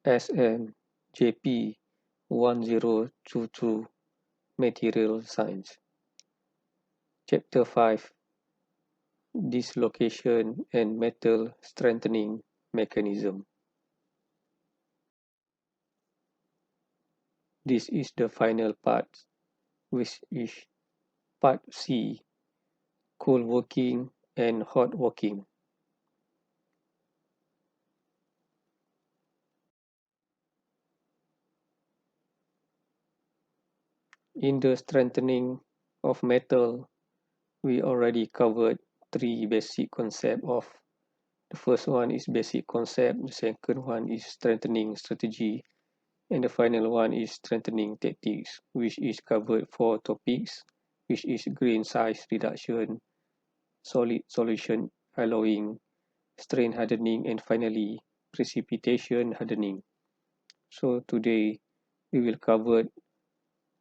SM JP 1022 Material Science. Chapter 5 Dislocation and Metal Strengthening Mechanism. This is the final part, which is part C, cold working and hot working. In the strengthening of metal, we already covered three basic concepts of the first one is basic concept, the second one is strengthening strategy, and the final one is strengthening tactics, which is covered four topics, which is grain size reduction, solid solution alloying, strain hardening, and finally precipitation hardening. So today we will cover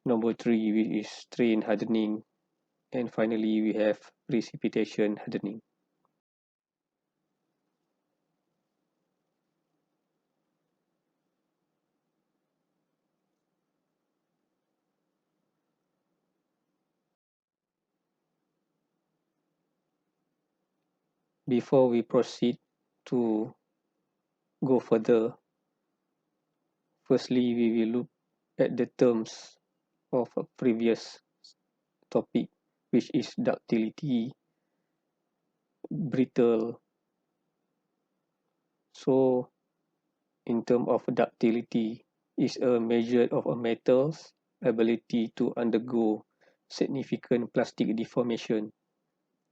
number 3, which is strain hardening, and finally we have precipitation hardening. Before we proceed to go further, firstly we will look at the terms of a previous topic, which is ductility, brittle. So in terms of ductility, is a measure of a metal's ability to undergo significant plastic deformation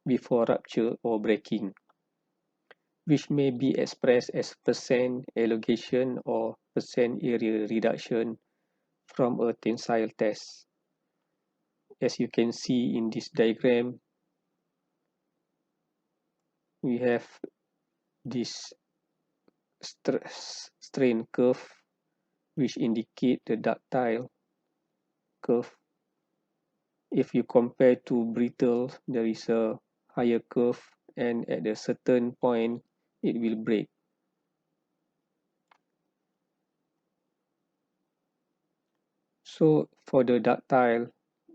before rupture or breaking, which may be expressed as percent elongation or percent area reduction from a tensile test. As you can see in this diagram, we have this strain curve, which indicate the ductile curve. If you compare to brittle, there is a higher curve, and at a certain point it will break. So for the ductile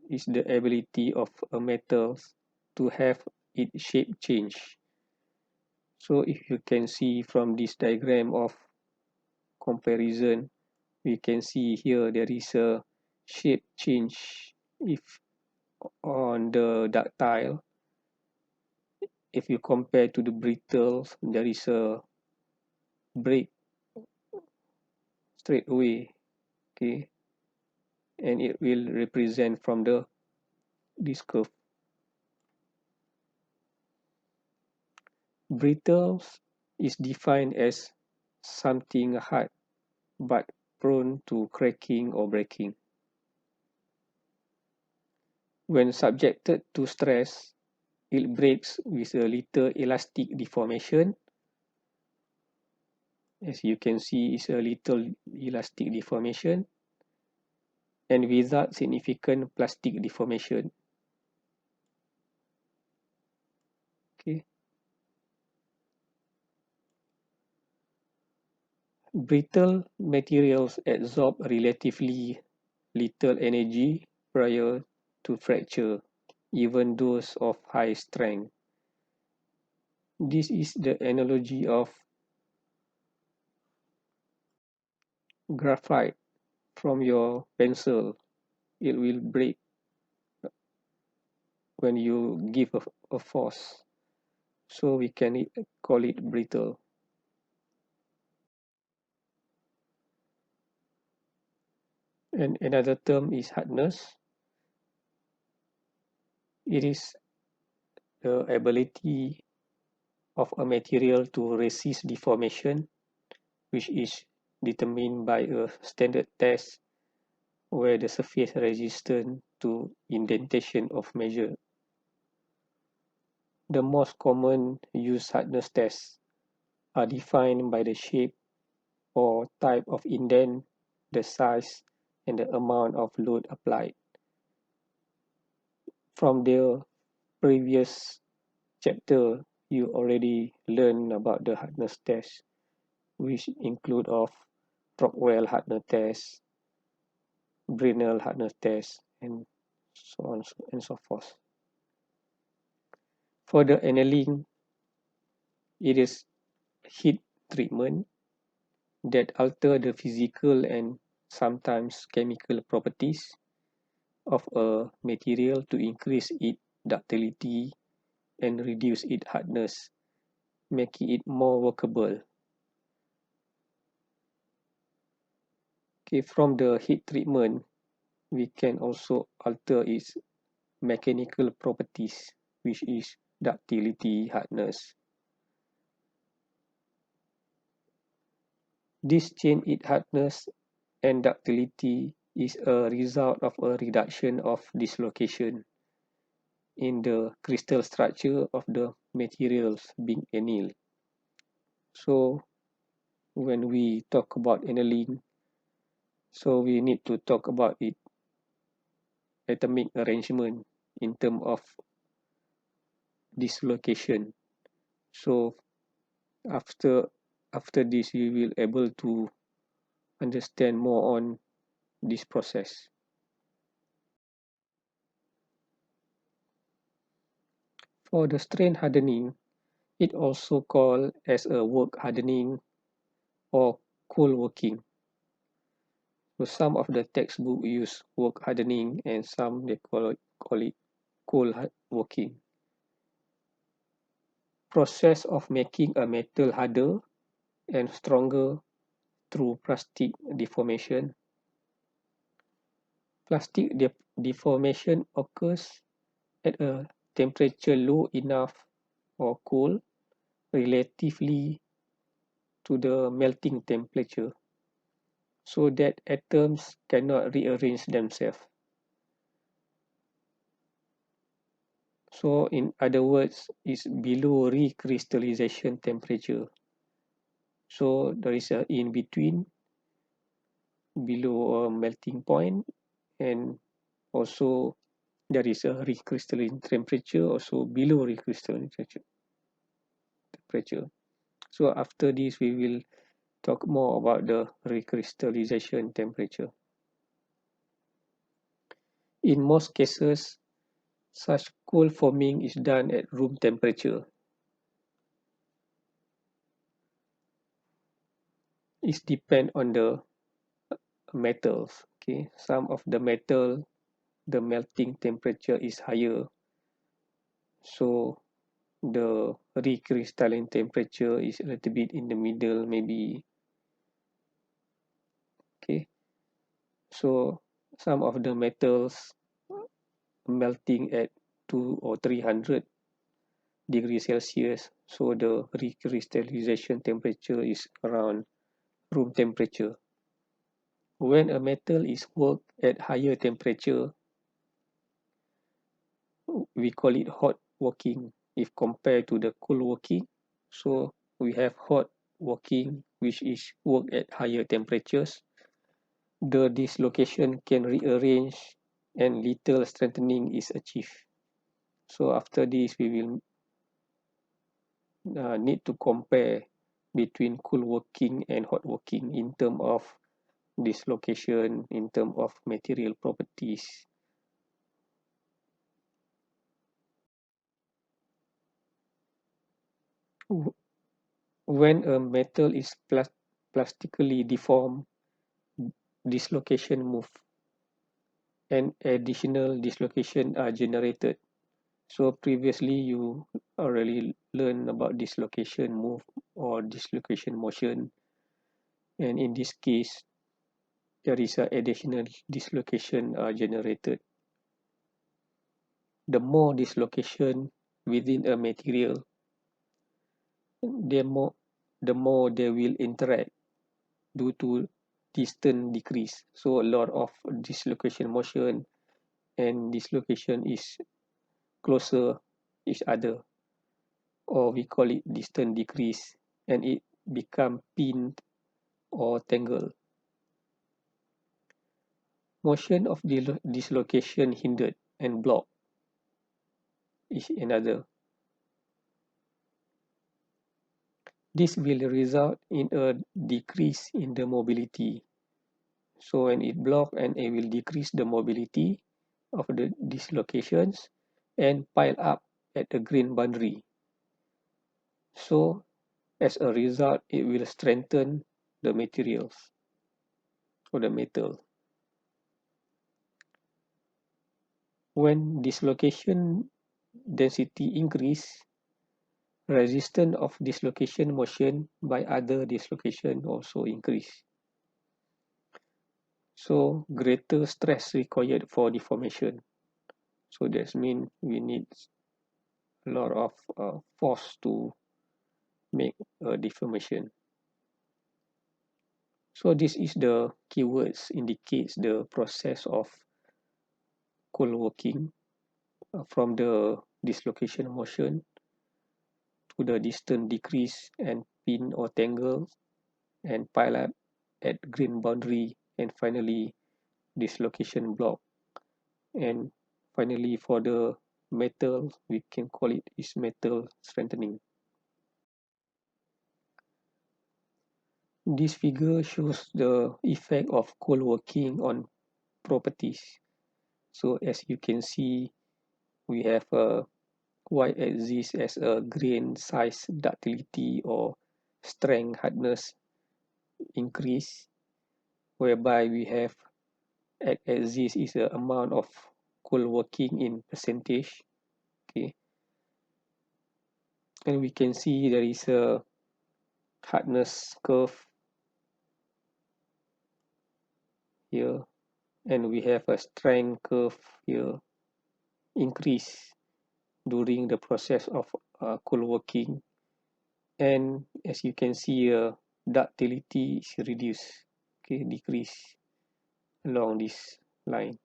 is the ability of a metal to have its shape change. So if you can see from this diagram of comparison, we can see here there is a shape change if on the ductile. If you compare to the brittle, there is a break straight away, okay, and it will represent from this curve. Brittle is defined as something hard but prone to cracking or breaking. When subjected to stress, it breaks with a little elastic deformation. As you can see, it's a little elastic deformation and without significant plastic deformation. Okay. Brittle materials absorb relatively little energy prior to fracture, even those of high strength. This is the analogy of graphite from your pencil. It will break when you give a force. So we can call it brittle. And another term is hardness. It is the ability of a material to resist deformation, which is determined by a standard test where the surface resistance to indentation of measure. The most common used hardness tests are defined by the shape or type of indent, the size, and the amount of load applied. From the previous chapter, you already learned about the hardness test, which include of Sprockwell hardness test, Brinell hardness test, and so on and so forth. For the annealing, it is heat treatment that alter the physical and sometimes chemical properties of a material to increase its ductility and reduce its hardness, making it more workable. Okay, from the heat treatment, we can also alter its mechanical properties, which is ductility, hardness. This change in hardness and ductility is a result of a reduction of dislocation in the crystal structure of the materials being annealed. So when we talk about annealing, so we need to talk about its atomic arrangement in terms of dislocation. So after this, you will able to understand more on this process. For the strain hardening, it also called as a work hardening or cold working. So some of the textbook use work hardening and some they call it cold working. Process of making a metal harder and stronger through plastic deformation. Plastic deformation occurs at a temperature low enough or cool relatively to the melting temperature so that atoms cannot rearrange themselves. So in other words, it's below recrystallization temperature. So there is a in between below a melting point, and also there is a recrystalline temperature also below recrystalline temperature. So after this we will talk more about the recrystallization temperature. In most cases, such cold forming is done at room temperature. It depends on the metals. Okay, some of the metal, the melting temperature is higher, so the recrystalline temperature is a little bit in the middle, maybe. Okay, so some of the metals melting at 2 or 300 degrees Celsius, so the recrystallization temperature is around room temperature. When a metal is worked at higher temperature, we call it hot working if compared to the cold working. So we have hot working, which is work at higher temperatures. The dislocation can rearrange and little strengthening is achieved. So after this, we will need to compare between cool working and hot working in terms of dislocation, in terms of material properties. When a metal is plastically deformed, dislocation move and additional dislocation are generated. So previously you already learned about dislocation move or dislocation motion, and in this case there is a additional dislocation generated. The more dislocation within a material, the more they will interact due to distance decrease. So a lot of dislocation motion and dislocation is closer each other, or we call it distance decrease, and it become pinned or tangled. Motion of dislocation hindered and blocked is another. This will result in a decrease in the mobility. So when it block, and it will decrease the mobility of the dislocations and pile up at the grain boundary. So as a result, it will strengthen the materials or the metal. When dislocation density increase, resistance of dislocation motion by other dislocation also increase. So greater stress required for deformation. So that means we need a lot of force to make a deformation. So this is the keywords indicates the process of cold working from the dislocation motion to the distance decrease and pin or tangle and pile up at grain boundary, and finally dislocation block. And finally for the metal, we can call it is metal strengthening. This figure shows the effect of cold working on properties. So as you can see, we have a y-axis as a grain size, ductility or strength hardness increase, whereby we have x-axis is the amount of cold working in percentage. Okay, and we can see there is a hardness curve here, and we have a strength curve here increase during the process of cold working. And as you can see, ductility is reduced, okay, decrease along this line.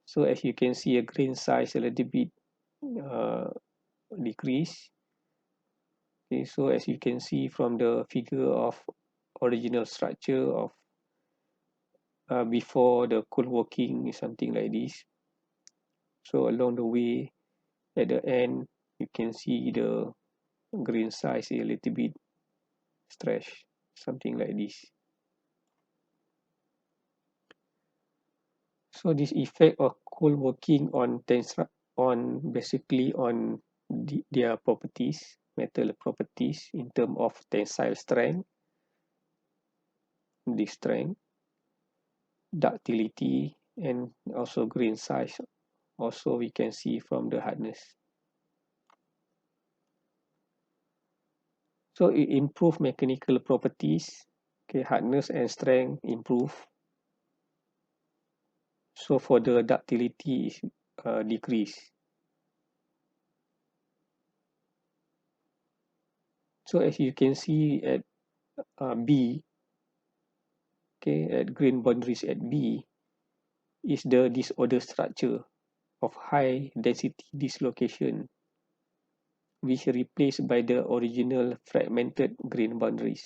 So as you can see, a grain size a little bit uh, decrease. Okay, so as you can see from the figure of original structure of before the cold working is something like this. So along the way, at the end, you can see the grain size a little bit stretched, something like this. So this effect of cold working on basically on their properties, metal properties in terms of tensile strength, the strength, ductility, and also grain size. Also, we can see from the hardness. So it improve mechanical properties. Okay, hardness and strength improve. So for the ductility is decrease. So as you can see at B, okay, at grain boundaries at B is the disorder structure of high density dislocation, which replaced by the original fragmented grain boundaries.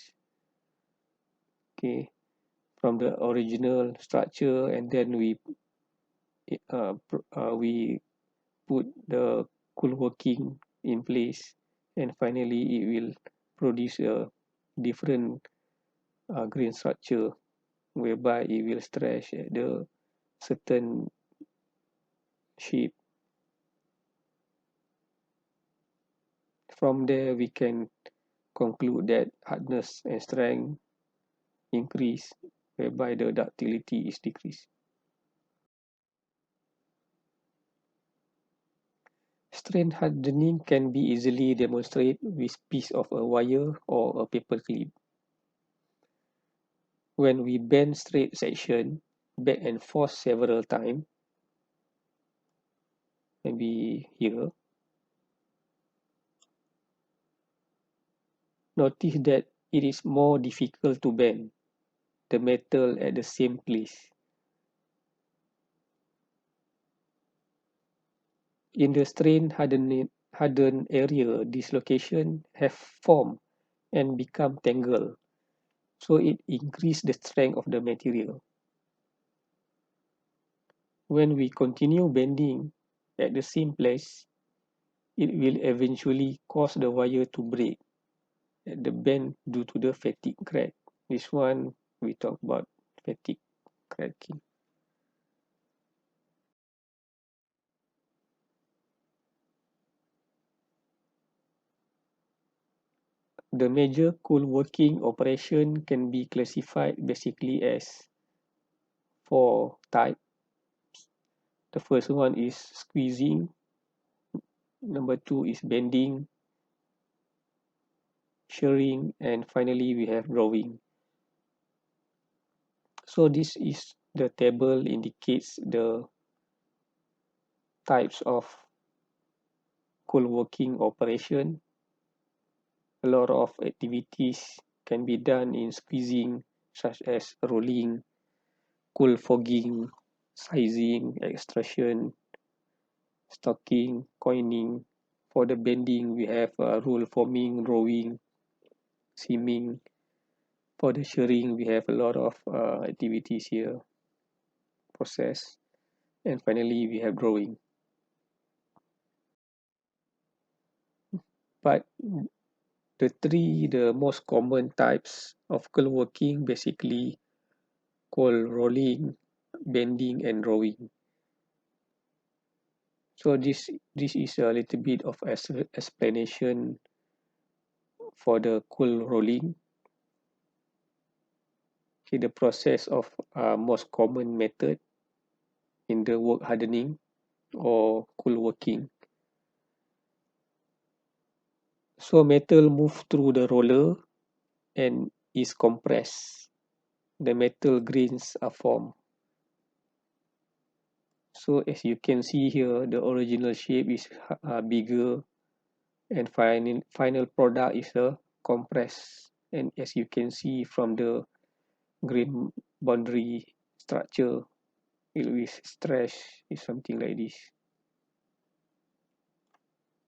Okay, from the original structure, and then we put the cool working in place, and finally it will produce a different grain structure, whereby it will stretch at the certain shape. From there we can conclude that hardness and strength increase, whereby the ductility is decreased. Strain hardening can be easily demonstrated with piece of a wire or a paper clip. When we bend straight section back and forth several times, maybe here, notice that it is more difficult to bend the metal at the same place. In the strain hardened area, dislocation have formed and become tangled, so it increases the strength of the material. When we continue bending at the same place, it will eventually cause the wire to break at the bend due to the fatigue crack. This one we talk about fatigue cracking. The major cool working operation can be classified basically as four types. The first one is squeezing, number two is bending, shearing, and finally we have drawing. So this is the table indicates the types of cool working operation. A lot of activities can be done in squeezing, such as rolling, cool fogging, sizing, extrusion, stocking, coining. For the bending, we have roll forming, rowing, seaming. For the shearing, we have a lot of activities here, process, and finally we have drawing. But the most common types of cool working basically called rolling, bending, and drawing. So this is a little bit of explanation for the cool rolling. Okay, the process of most common method in the work hardening or cool working. So metal move through the roller and is compressed. The metal grains are formed. So as you can see here, the original shape is bigger, and final product is a compress. And as you can see from the grain boundary structure, it will stretch is something like this.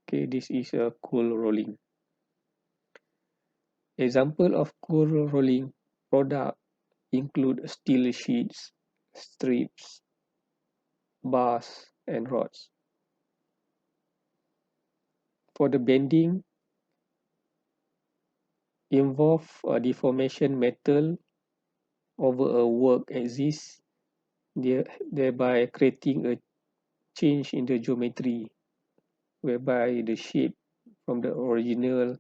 Okay, this is a cool rolling. Example of cool rolling product include steel sheets, strips, bars, and rods. For the bending, involve a deformation metal over a work axis, thereby creating a change in the geometry, whereby the shape from the original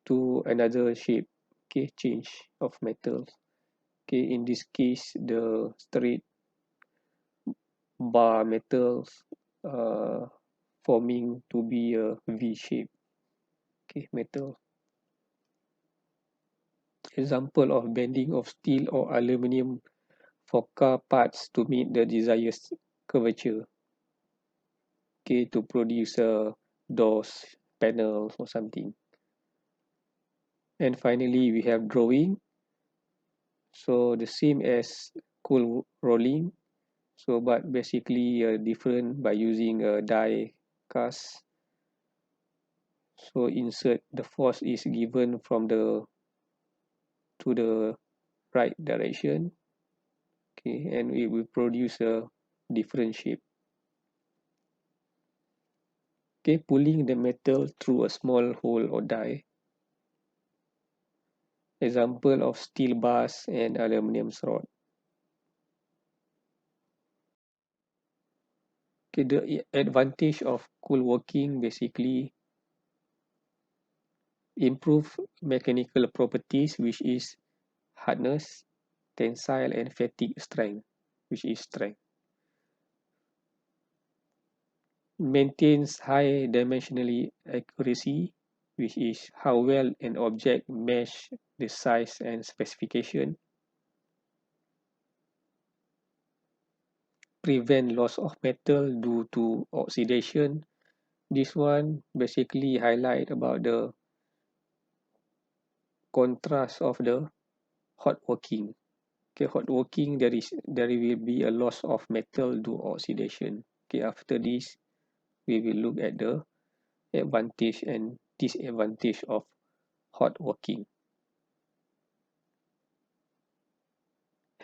to another shape, okay, change of metal. Okay, in this case, the straight bar metals forming to be a V shape, okay, metal. Example of bending of steel or aluminium for car parts to meet the desired curvature, okay, to produce doors, panels, or something. And finally, we have drawing. So the same as cool rolling. So but basically different by using a die cast. So insert the force is given from the to the right direction. Okay, and it will produce a different shape. Okay, pulling the metal through a small hole or die. Example of steel bars and aluminum rod. Okay, the advantage of cool working basically improve mechanical properties, which is hardness, tensile, and fatigue strength, which is strength. Maintains high dimensionally accuracy, which is how well an object mesh the size and specification. Prevent loss of metal due to oxidation. This one basically highlight about the contrast of the hot working. Okay, hot working there will be a loss of metal due to oxidation. Okay, after this we will look at the advantage and disadvantage of hot working.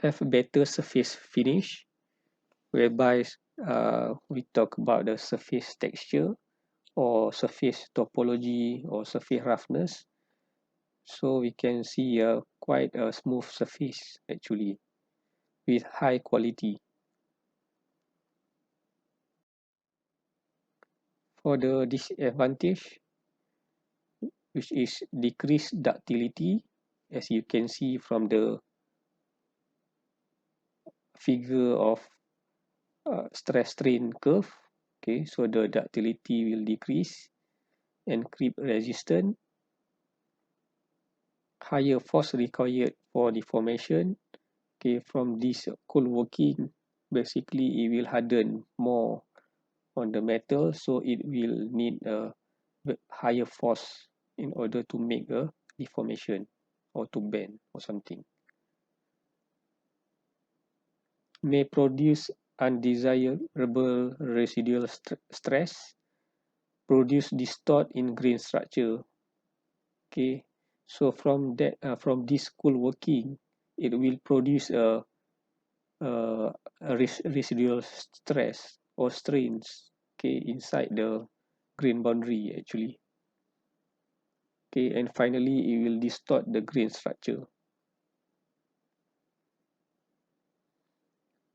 Have better surface finish, whereby we talk about the surface texture. or surface topology or surface roughness. So we can see quite a smooth surface actually with high quality. For the disadvantage, which is decreased ductility, as you can see from the figure of stress strain curve. Okay, so the ductility will decrease, and creep resistant, higher force required for deformation. Okay, from this cold working, basically it will harden more on the metal, so it will need a higher force in order to make a deformation or to bend or something. May produce undesirable residual stress, produce distort in grain structure. Okay, so from this cool working, it will produce a residual stress or strains, okay, inside the grain boundary actually. Okay, and finally it will distort the grain structure.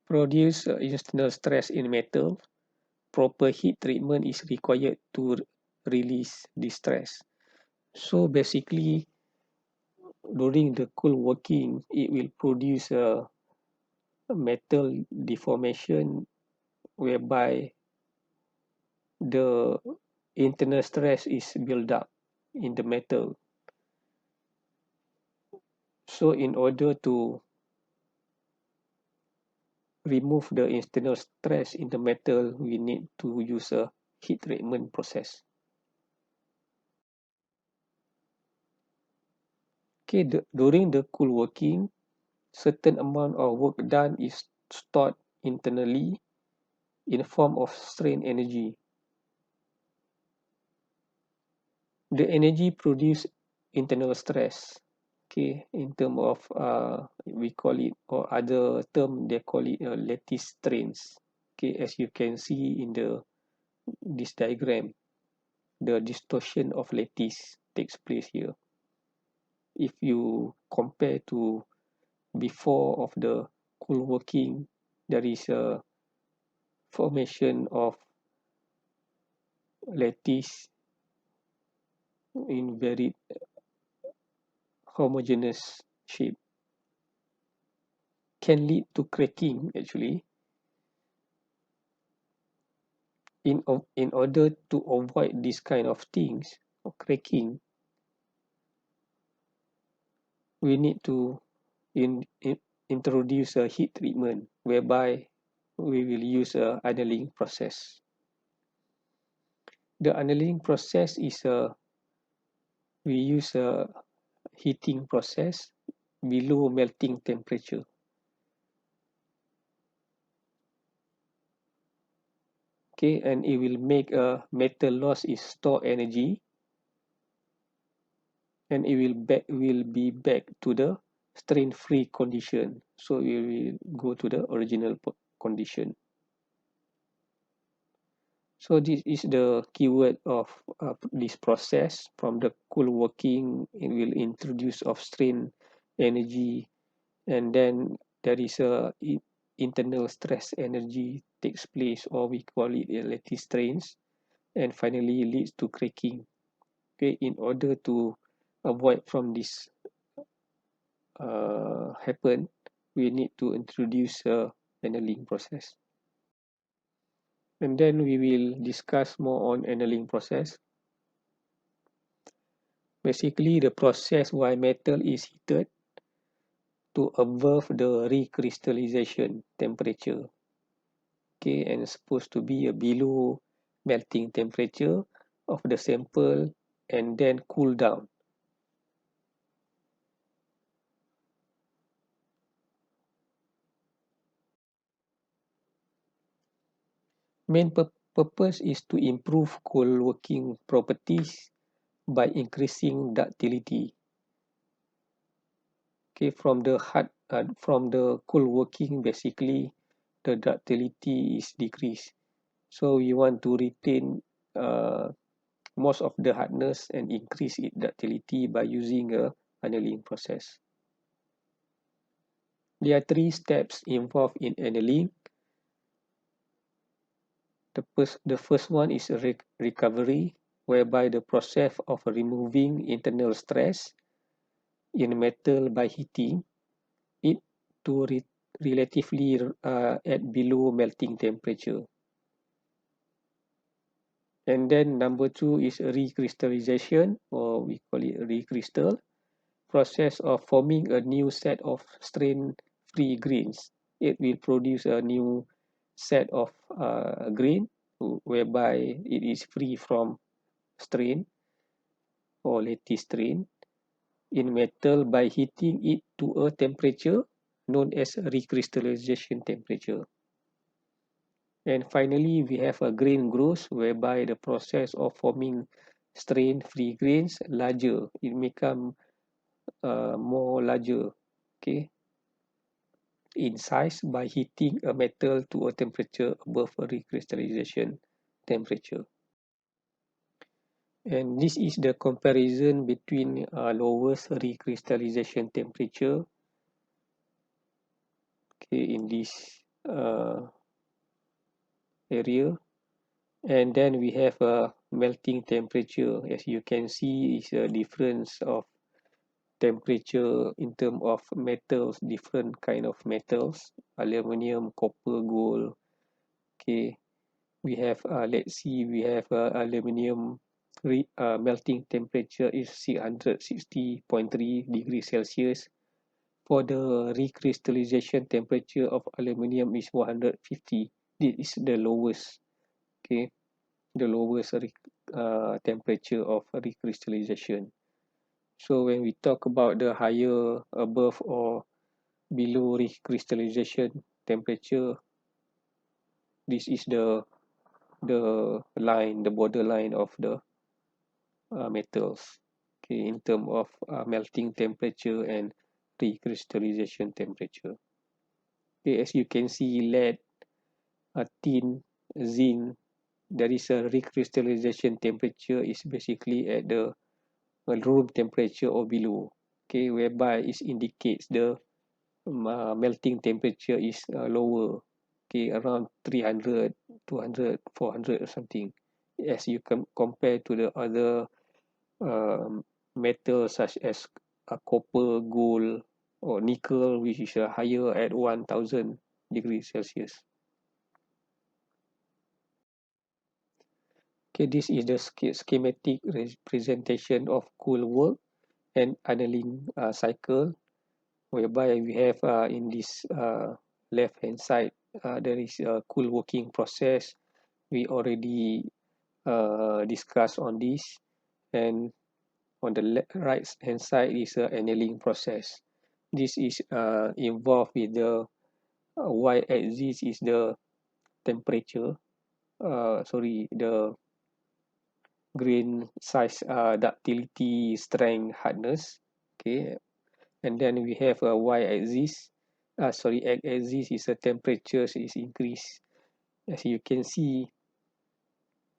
Produce external stress in metal. Proper heat treatment is required to release the stress. So basically, during the cool working, it will produce a metal deformation whereby the internal stress is built up in the metal. So in order to remove the internal stress in the metal, we need to use a heat treatment process. Okay, during the cool working, certain amount of work done is stored internally in form of strain energy. The energy produce internal stress. Okay, in term of we call it, or other term they call it lattice strains. Okay, as you can see in this diagram, the distortion of lattice takes place here. If you compare to before of the cool working, there is a formation of lattice in very homogeneous shape, can lead to cracking actually. In order to avoid this kind of things or cracking, we need to introduce a heat treatment whereby we will use a annealing process. The annealing process is we use a heating process below melting temperature. Okay, and it will make a metal loss its stored energy, and it will be back to the strain free condition, so we will go to the original condition. So this is the keyword of this process. From the cool working, it will introduce of strain energy, and then there is a internal stress energy takes place, or we call it lattice strains, and finally leads to cracking. Okay, in order to avoid from this happen, we need to introduce a annealing process. And then we will discuss more on annealing process. Basically, the process why metal is heated to observe the recrystallization temperature. Okay, and it's supposed to be a below melting temperature of the sample and then cool down. Main purpose is to improve cold working properties by increasing ductility. Okay, from the cool working, basically the ductility is decreased. So we want to retain most of the hardness and increase its ductility by using a annealing process. There are three steps involved in annealing. The first one is recovery, whereby the process of removing internal stress in metal by heating it to relatively at below melting temperature. And then number two is recrystallization, or we call it recrystal, process of forming a new set of strain-free grains. It will produce a new set of grain whereby it is free from strain or lattice strain in metal by heating it to a temperature known as recrystallization temperature. And finally, we have a grain growth, whereby the process of forming strain-free grains larger. It become more larger, okay, in size by heating a metal to a temperature above a recrystallization temperature. And this is the comparison between lowest recrystallization temperature, okay, in this area, and then we have a melting temperature. As you can see, is a difference of temperature in terms of metals, different kind of metals, aluminium, copper, gold. Okay, we have let's see, we have aluminium melting temperature is 660.3 degrees Celsius. For the recrystallization temperature of aluminium is 150. This is the lowest, okay, the lowest temperature of recrystallization. So when we talk about the higher, above or below recrystallization temperature, this is the line, the borderline of the metals, okay, in terms of melting temperature and recrystallization temperature. Okay, as you can see, lead, tin, zinc, there is a recrystallization temperature is basically at the room temperature or below, okay, whereby it indicates the melting temperature is lower, okay, around 300, 200, 400 or something, as you compare to the other metals such as copper, gold, or nickel, which is higher at 1000 degrees Celsius. Okay, this is the schematic representation of cool work and annealing cycle, whereby we have in this left hand side there is a cool working process. We already discussed on this, and on the right hand side is a annealing process. This is involved with the y-axis is the temperature, the grain size, ductility, strength, hardness, okay. And then we have a y-axis, x-axis is a temperature is increased. As you can see,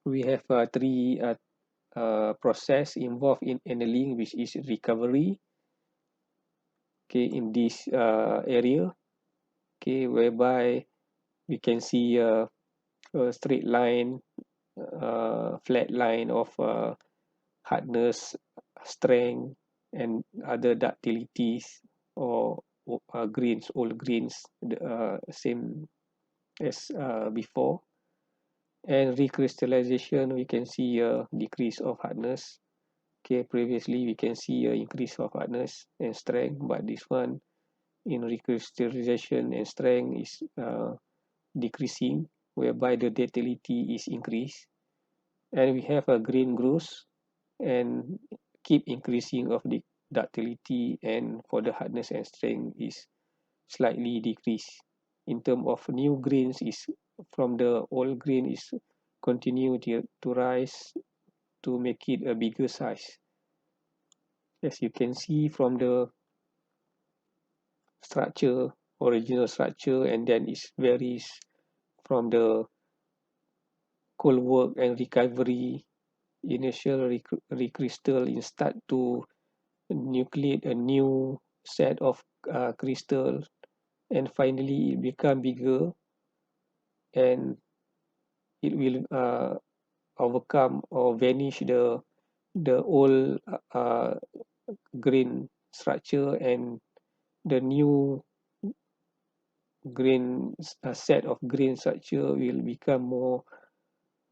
we have three process involved in annealing, which is recovery, okay, in this area, okay, whereby we can see a straight line, flat line of hardness, strength, and other ductilities or grains, all grains, same as before. And recrystallization, we can see a decrease of hardness. Okay, previously we can see an increase of hardness and strength, but this one in recrystallization and strength is decreasing, whereby the ductility is increased. And we have a grain growth and keep increasing of the ductility, and for the hardness and strength is slightly decreased. In terms of new grains, is from the old grain is continue to rise to make it a bigger size. As you can see from the structure, original structure, and then it varies from the cold work and recovery initial recrystal start to nucleate a new set of crystal, and finally it become bigger, and it will overcome or vanish the old grain structure, and the new grain set of grain structure will become more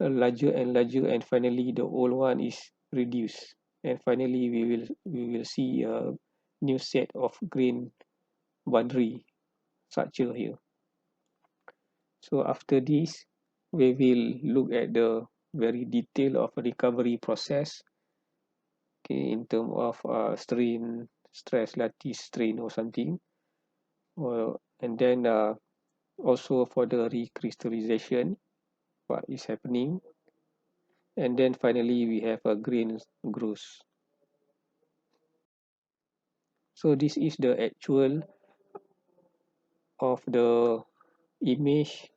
larger and larger, and finally the old one is reduced, and finally we will see a new set of grain boundary structure here. So after this, we will look at the very detail of recovery process, okay, in terms of strain, stress, lattice strain or something, and then also for the recrystallization, what is happening, and then finally we have a grain growth. So this is the actual of the image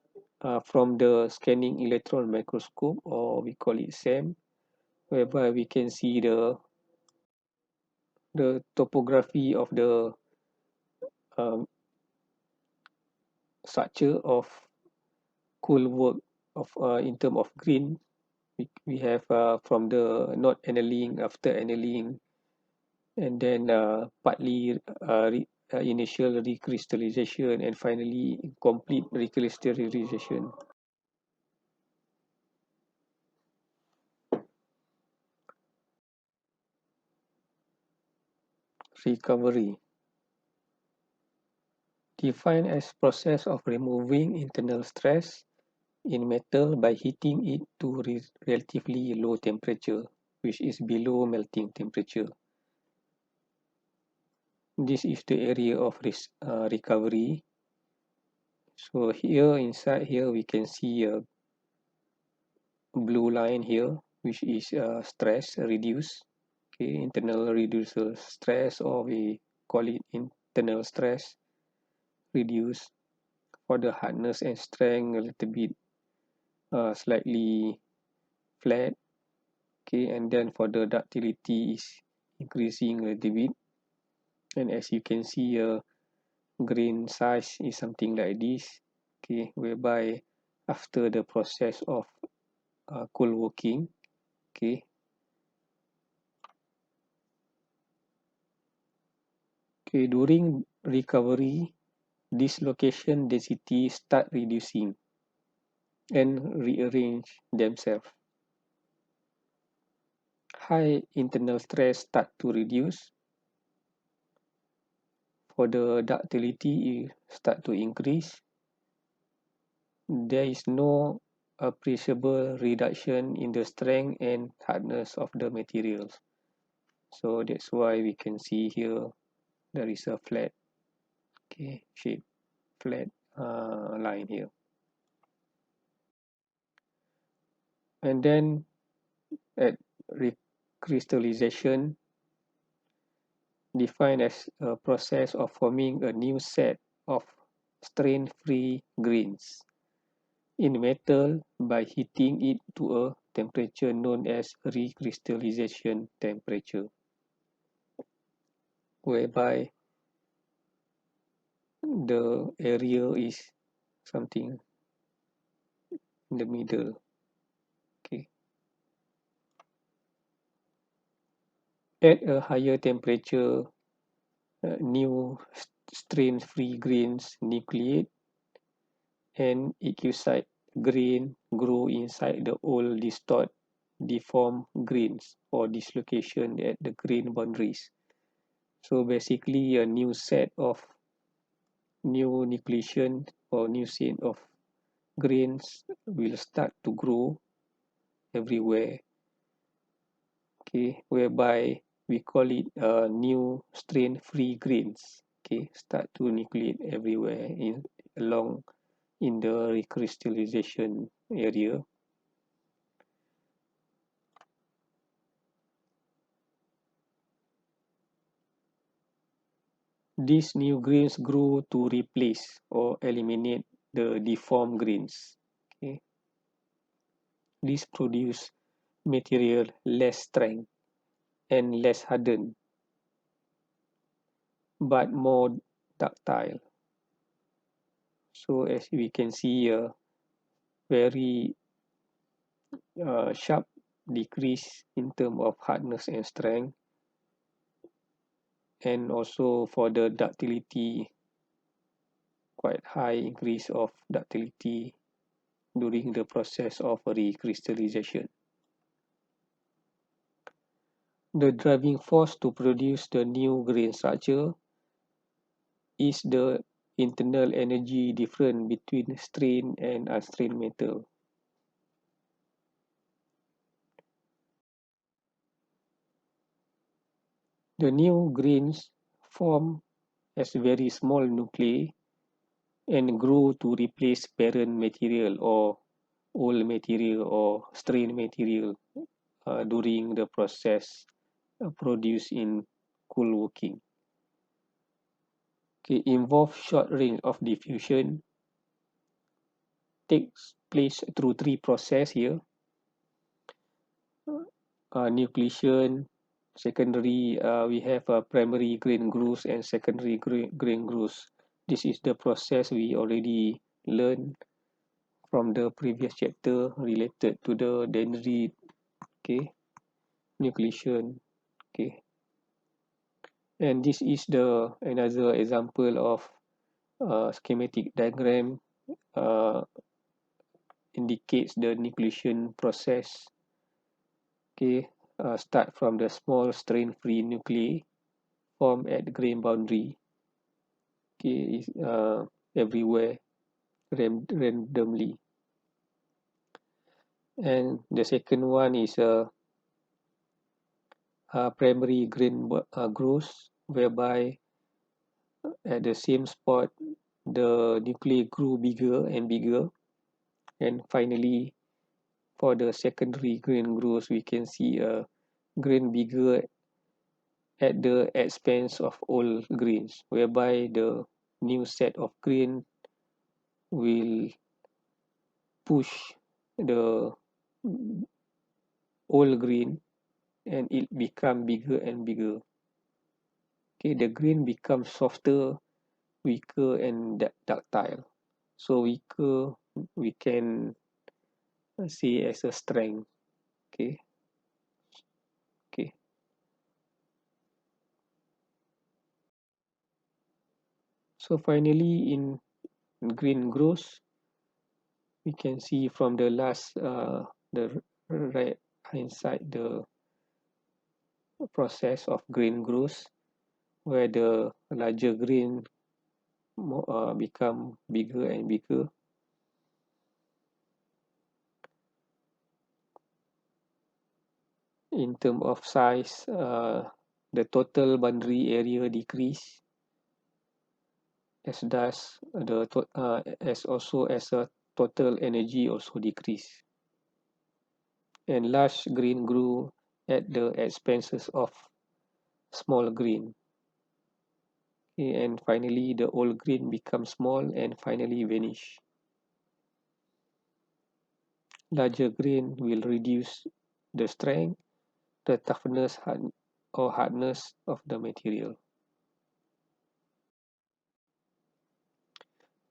from the scanning electron microscope, or we call it SEM, whereby we can see the topography of the um, structure of cool work of in terms of green. We have from the not annealing, after annealing, and then partly initial recrystallization, and finally complete recrystallization. Recovery, defined as process of removing internal stress in metal by heating it to relatively low temperature, which is below melting temperature. This is the area of recovery. So here inside here we can see a blue line here, which is stress reduce. Okay, internal reducer stress, or we call it internal stress reduce. For the hardness and strength, a little bit slightly flat. Okay, and then for the ductility is increasing a little bit, and as you can see, grain size is something like this. Okay, whereby after the process of cold working, okay, during recovery, dislocation density start reducing and rearrange themselves. High internal stress start to reduce. For the ductility, it start to increase. There is no appreciable reduction in the strength and hardness of the materials. So that's why we can see here there is a flat, okay, shape, flat line here. And then at recrystallization, defined as a process of forming a new set of strain-free grains in metal by heating it to a temperature known as recrystallization temperature, whereby the area is something in the middle. Okay. At a higher temperature, new strain-free grains nucleate, and ecusite grain grow inside the old deformed grains or dislocation at the grain boundaries. So basically a new set of new nucleation or new set of grains will start to grow everywhere, okay, whereby we call it new strain free grains, okay, start to nucleate everywhere along in the recrystallization area. These new grains grow to replace or eliminate the deformed grains. Okay. This produce material less strength and less hardened, but more ductile. So as we can see, a very sharp decrease in terms of hardness and strength, and also for the ductility, quite high increase of ductility during the process of recrystallization. The driving force to produce the new grain structure is the internal energy difference between strained and unstrained metal. The new grains form as very small nuclei and grow to replace parent material or old material or strained material during the process produced in cool working. Okay, involve short range of diffusion takes place through three processes here: nucleation, secondary, we have primary grain growth and secondary grain growth. This is the process we already learned from the previous chapter related to the dendrite, okay, nucleation, okay. And this is the another example of schematic diagram uh, indicates the nucleation process. Okay, start from the small strain-free nuclei formed at the grain boundary. Okay, is everywhere randomly. And the second one is primary grain growth, whereby at the same spot the nuclei grew bigger and bigger, and finally for the secondary grain growth we can see a grain bigger at the expense of old grains, whereby the new set of grain will push the old grain and it become bigger and bigger. Okay, the grain becomes softer, weaker, and ductile. So weaker we can see as a strength. Okay, okay. So finally, in grain growth, we can see from the last, the right hand side, the process of grain growth, where the larger grain become bigger and bigger. In terms of size, the total boundary area decrease, as does the as also as a total energy also decrease. And large grain grew at the expenses of small grain. Okay, and finally the old grain becomes small and finally vanish. Larger grain will reduce the strength, the toughness or hardness of the material.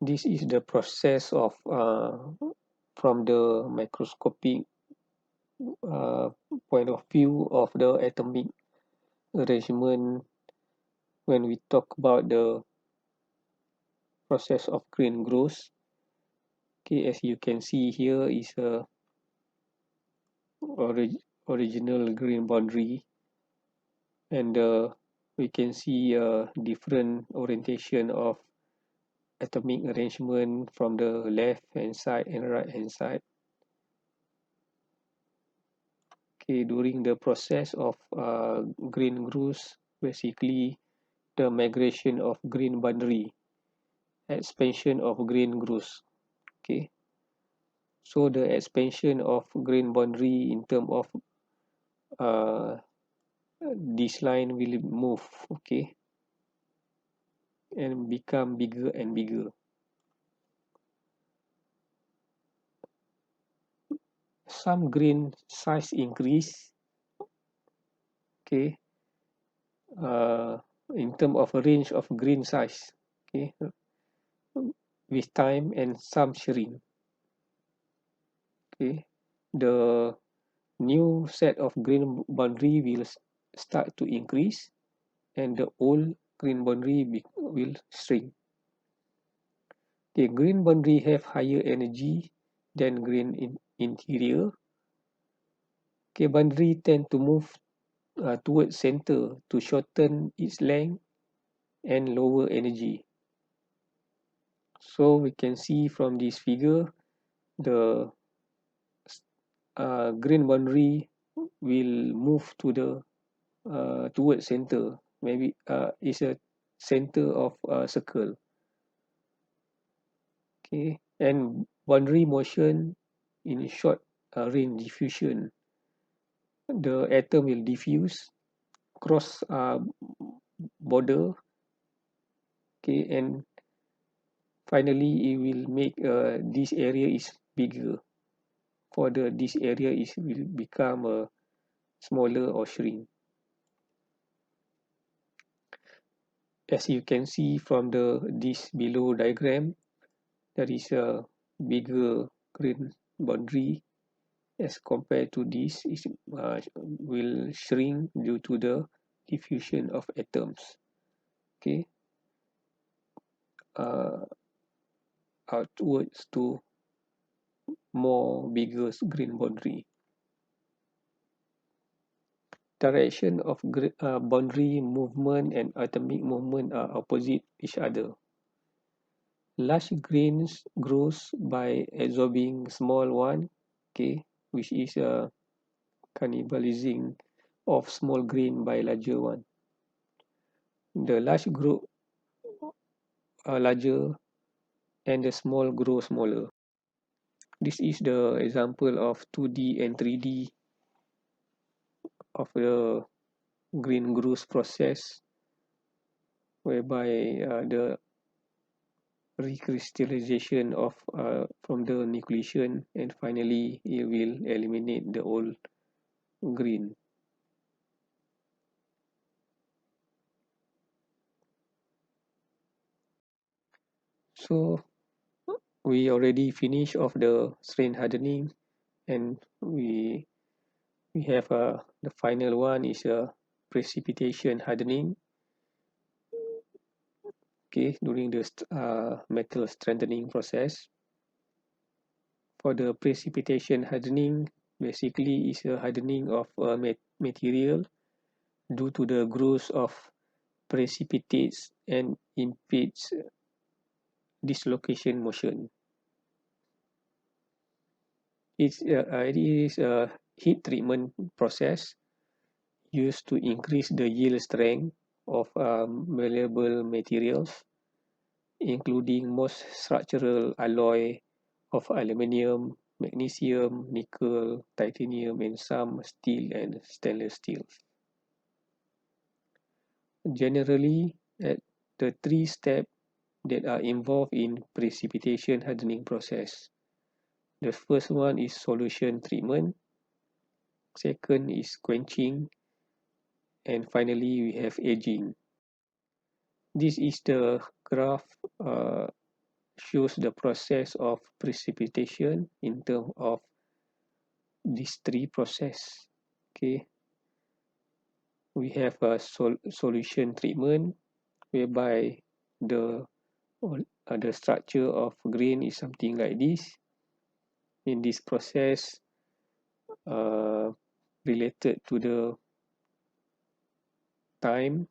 This is the process of from the microscopic point of view of the atomic arrangement when we talk about the process of grain growth. Okay, as you can see here is a original grain boundary, and we can see a different orientation of atomic arrangement from the left hand side and right hand side. Okay, during the process of grain growth, basically the migration of grain boundary, expansion of grain growth. Okay, so the expansion of grain boundary in term of uh, this line will move, okay, and become bigger and bigger. some grain size increase, okay, in terms of a range of grain size, okay, with time, and some shrink, okay. The new set of grain boundary will start to increase, and the old grain boundary will shrink. Okay, grain boundary have higher energy than grain interior. Okay, boundary tend to move towards center to shorten its length and lower energy. So we can see from this figure, the grain boundary will move to the towards center. Maybe is a center of a circle. Okay, and boundary motion in short range diffusion. The atom will diffuse cross border, okay, and finally it will make this area is bigger. Further, this area is will become smaller or shrink. As you can see from this below diagram, there is a bigger grain boundary as compared to this is will shrink due to the diffusion of atoms. Okay, uh, outwards to more bigger grain boundary. Direction of boundary movement and atomic movement are opposite each other. Large grains grows by absorbing small one, okay, which is a cannibalizing of small grain by larger one. The large grow larger and the small grow smaller. This is the example of 2D and 3D of the grain growth process, whereby the recrystallization of from the nucleation, and finally it will eliminate the old grain. So we already finished of the strain hardening, and we have the final one is a precipitation hardening, okay, during the metal strengthening process. For the precipitation hardening, basically is a hardening of material due to the growth of precipitates and impedes dislocation motion. It is a heat treatment process used to increase the yield strength of malleable materials, including most structural alloy of aluminium, magnesium, nickel, titanium, and some steel and stainless steel. Generally, at the three steps that are involved in precipitation hardening process. The first one is solution treatment, second is quenching, and finally we have aging. This is the graph shows the process of precipitation in terms of these three process. Okay, we have a solution treatment whereby the the structure of grain is something like this. In this process, uh, related to the time,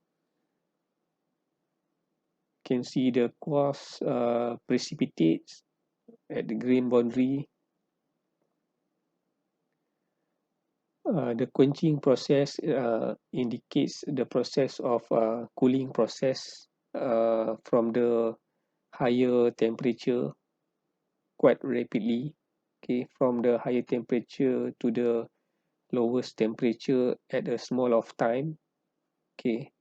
can see the coarse precipitates at the grain boundary. The quenching process indicates the process of cooling process from the higher temperature quite rapidly. Okay, from the higher temperature to the lowest temperature at a small of time. Okay,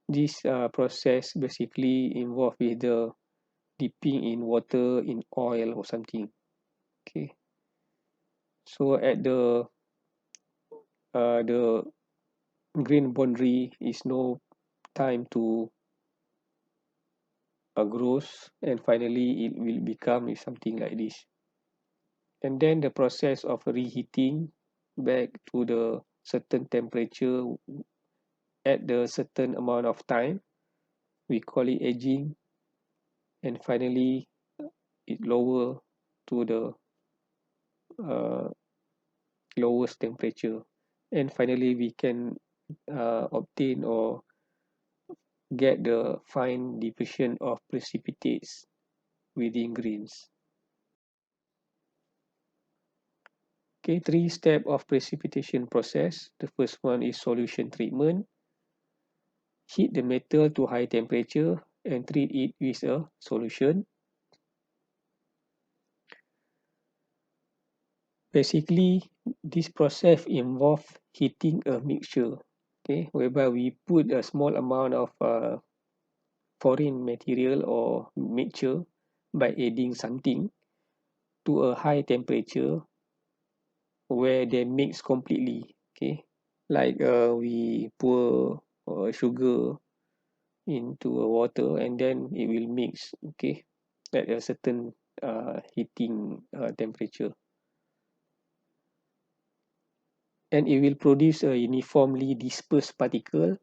this process basically involved with the dipping in water in oil or something. Okay, So at the green boundary is no time to grows, and finally it will become something like this. And then the process of reheating back to the certain temperature at the certain amount of time, we call it aging, and finally it lower to the uh, lowest temperature, and finally we can obtain or get the fine diffusion of precipitates within grains. Okay, three step of precipitation process. The first one is solution treatment. Heat the metal to high temperature and treat it with a solution. Basically, this process involves heating a mixture, okay, whereby we put a small amount of foreign material or mixture by adding something to a high temperature where they mix completely. Okay, like we pour sugar into a water and then it will mix. Okay, at a certain heating temperature, and it will produce a uniformly dispersed particle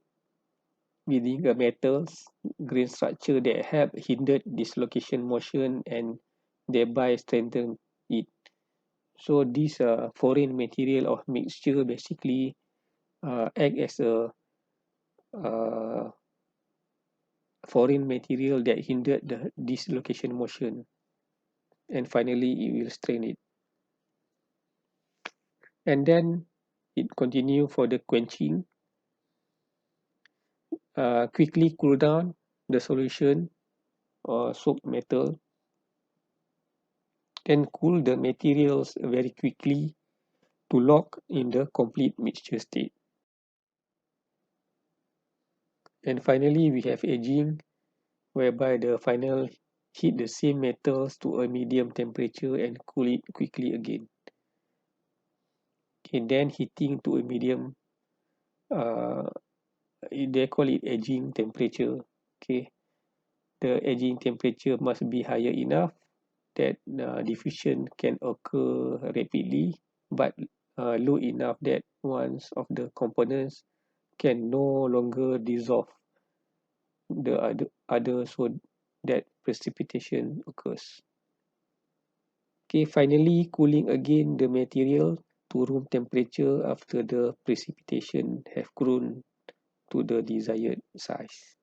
within the metals grain structure that help hinder dislocation motion and thereby strengthen it. So this foreign material of mixture basically act as a uh, foreign material that hindered the dislocation motion, and finally it will strain it. And then it continue for the quenching. Quickly cool down the solution or soaked metal, then cool the materials very quickly to lock in the complete mixture state. And finally, we have aging, whereby the final heat the same metals to a medium temperature and cool it quickly again. Okay, then heating to a medium, uh, they call it aging temperature. Okay, the aging temperature must be higher enough that diffusion can occur rapidly, but low enough that one of the components can no longer dissolve the other so that precipitation occurs. Okay, finally cooling again the material to room temperature after the precipitation have grown to the desired size.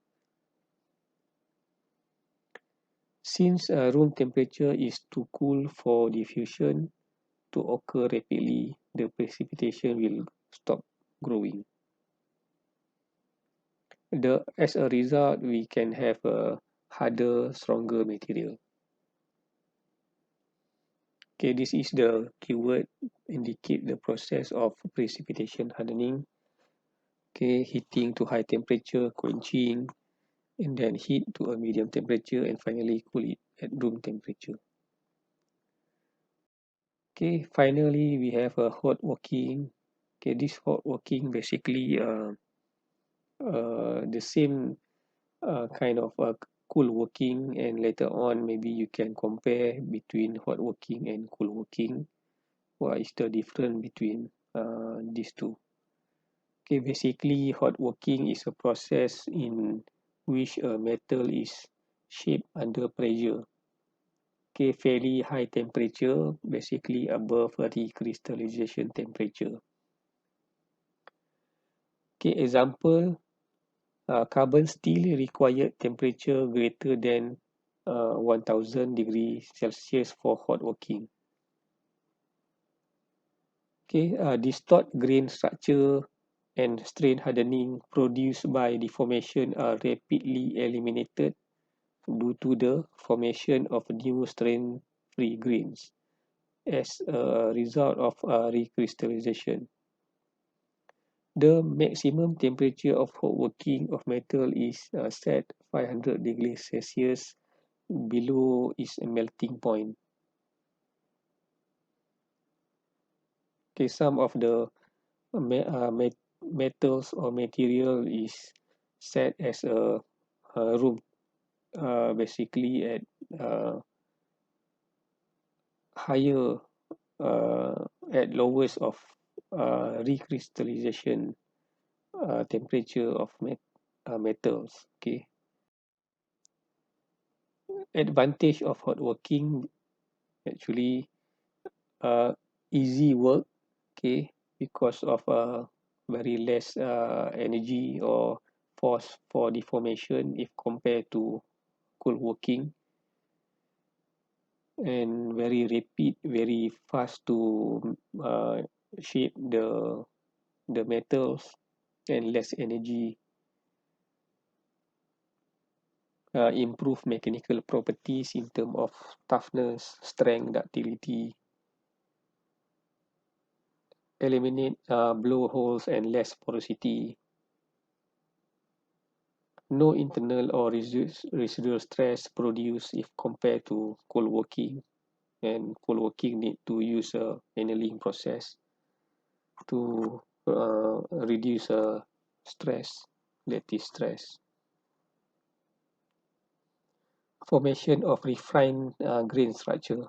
Since room temperature is too cool for diffusion to occur rapidly, the precipitation will stop growing. As a result, we can have a harder, stronger material. Okay, this is the keyword indicate the process of precipitation hardening. Okay, heating to high temperature, quenching, and then heat to a medium temperature, and finally cool it at room temperature. Okay, finally we have a hot working. Okay, this hot working basically the same kind of cool working, and later on maybe you can compare between hot working and cool working. What is the difference between these two? Okay, basically hot working is a process in which a metal is shaped under pressure. Okay, fairly high temperature, basically above the crystallization temperature. Okay, example, carbon steel required temperature greater than 1000 degrees Celsius for hot working. Okay, distort grain structure and strain hardening produced by deformation are rapidly eliminated due to the formation of new strain-free grains as a result of recrystallization. The maximum temperature of hot working of metal is set 500 degrees Celsius below its melting point. Okay, some of the metals or material is set as a room, basically at uh, higher, at lowest of recrystallization temperature of metals. Okay, advantage of hot working, actually easy work. Okay, because of very less energy or force for deformation if compared to cold working, and very rapid, very fast to shape the metals, and less energy. Improve mechanical properties in terms of toughness, strength, ductility, eliminate blowholes and less porosity, no internal or residual stress produced if compared to cold working, and cold working need to use a annealing process to reduce stress, lattice stress. Formation of refined grain structure.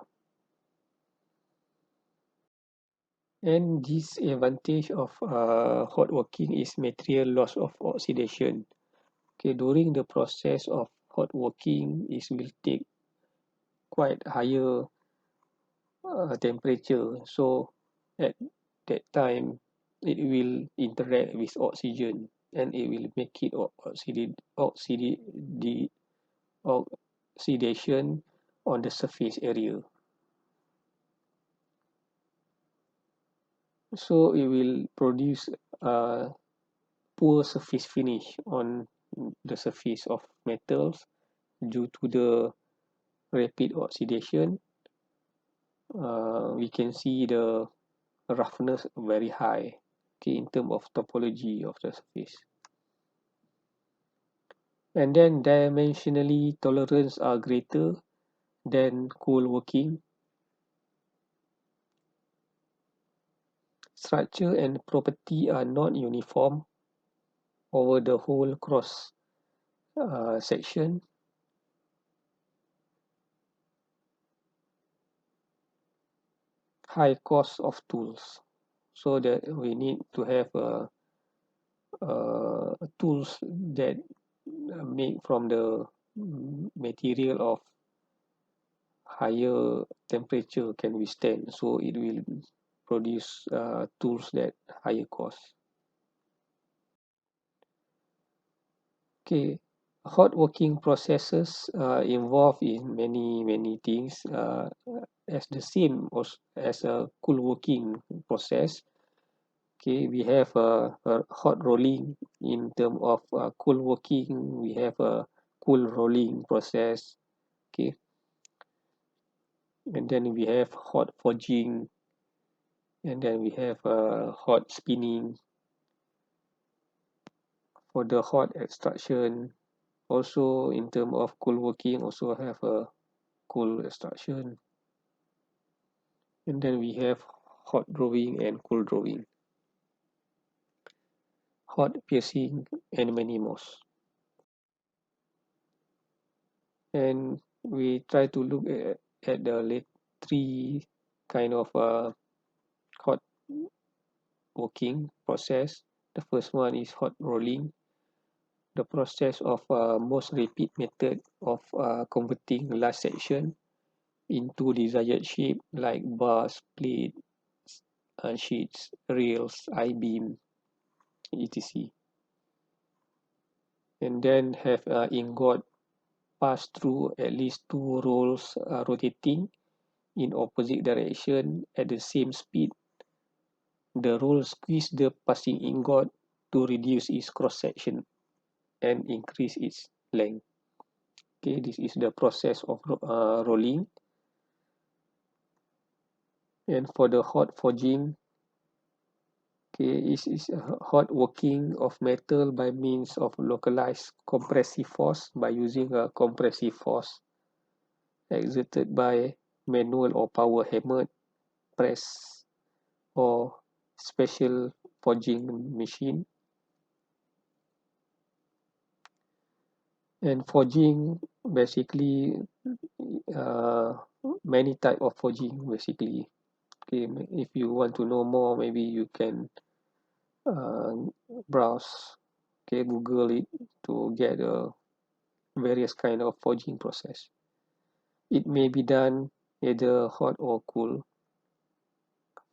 And disadvantage of hot working is material loss of oxidation. Okay, during the process of hot working, it will take quite higher temperature. So at that time, it will interact with oxygen, and it will make it oxidation on the surface area. So it will produce a poor surface finish on the surface of metals due to the rapid oxidation. We can see the roughness very high, okay, in terms of topology of the surface. And then dimensionally tolerance are greater than cold working. Structure and property are not uniform over the whole cross section. High cost of tools, so that we need to have tools that made from the material of higher temperature can withstand, so it will produce tools that higher cost. Okay, hot working processes involve in many things, as the same as a cool working process. Okay, we have a hot rolling. In term of cool working, we have a cool rolling process. Okay, and then we have hot forging, and then we have hot spinning. For the hot extraction, also in term of cool working, also have a cool extraction. And then we have hot drawing and cool drawing, hot piercing, and many more. And we try to look at the three kind of hot working process. The first one is hot rolling, the process of most rapid method of converting large section into desired shape like bars, plates, sheets, rails, I-beam, etc. And then have ingot pass through at least two rolls rotating in opposite direction at the same speed. The roll squeeze the passing ingot to reduce its cross section and increase its length. Okay, this is the process of rolling. And for the hot forging, okay, it is a hot working of metal by means of localized compressive force, by using a compressive force exerted by manual or power hammered press or special forging machine. And forging basically uh, many type of forging basically. Okay, if you want to know more, maybe you can uh, browse, okay, Google it to get a various kind of forging process. It may be done either hot or cool.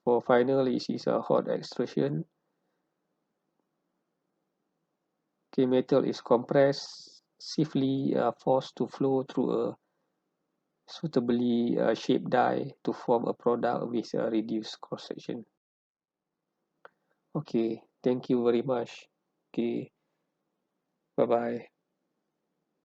For final, it is a hot extrusion. Okay, metal is compressed, safely forced to flow through a suitably shaped die to form a product with a reduced cross section. Okay, thank you very much. Okay, bye bye.